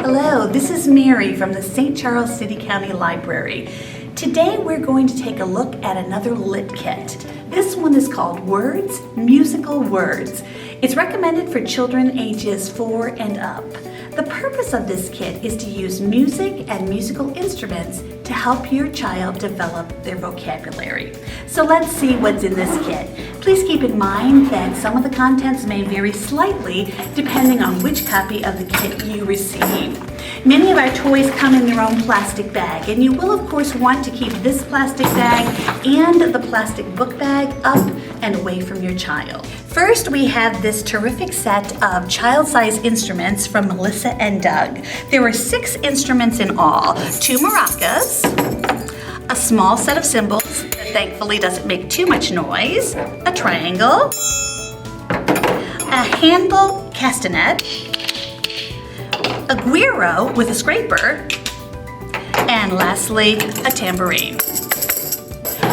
Hello, this is Mary from the St. Charles City County Library. Today we're going to take a look at another lit kit. This one is called Words, Musical Words. It's recommended for children ages 4 and up. The purpose of this kit is to use music and musical instruments to help your child develop their vocabulary. So let's see what's in this kit. Please keep in mind that some of the contents may vary slightly depending on which copy of the kit you receive. Many of our toys come in their own plastic bag, and you will of course want to keep this plastic bag and the plastic book bag up and away from your child. First, we have this terrific set of child-sized instruments from Melissa and Doug. There were 6 instruments in all, 2 maracas, a small set of cymbals that thankfully doesn't make too much noise, a triangle, a handle castanet, a guiro with a scraper, and lastly, a tambourine.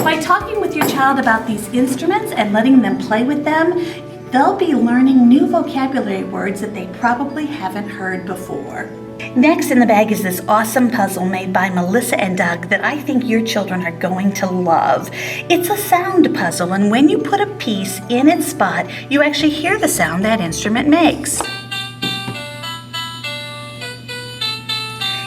By talking with your child about these instruments and letting them play with them, they'll be learning new vocabulary words that they probably haven't heard before. Next in the bag is this awesome puzzle made by Melissa and Doug that I think your children are going to love. It's a sound puzzle, and when you put a piece in its spot, you actually hear the sound that instrument makes.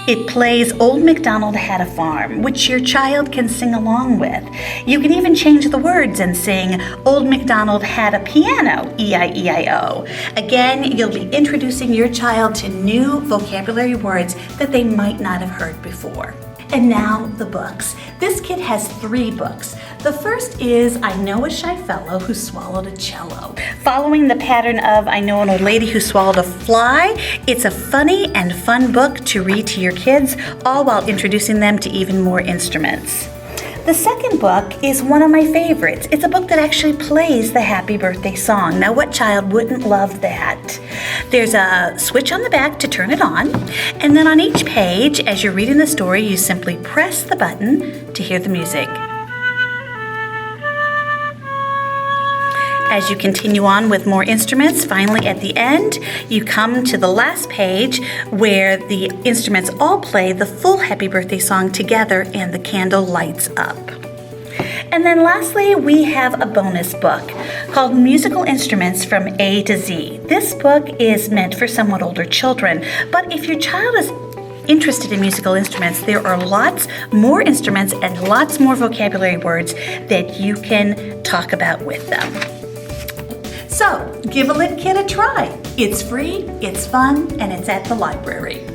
It plays Old MacDonald Had a Farm, which your child can sing along with. You can even change the words and sing Old MacDonald Had a Piano, E-I-E-I-O. Again, you'll be introducing your child to new vocabulary words that they might not have heard before. And now the books. This kit has 3 books. The first is I Know a Shy Fellow Who Swallowed a Cello. Following the pattern of I Know an Old Lady Who Swallowed a Fly, it's a funny and fun book to read to your kids, all while introducing them to even more instruments. The second book is one of my favorites. It's a book that actually plays the Happy Birthday song. Now, what child wouldn't love that? There's a switch on the back to turn it on, and then on each page, as you're reading the story, you simply press the button to hear the music. As you continue on with more instruments, finally at the end, you come to the last page where the instruments all play the full Happy Birthday song together and the candle lights up. And then lastly, we have a bonus book called Musical Instruments from A to Z. This book is meant for somewhat older children, but if your child is interested in musical instruments, there are lots more instruments and lots more vocabulary words that you can talk about with them. So, give a lit kit a try. It's free, it's fun, and it's at the library.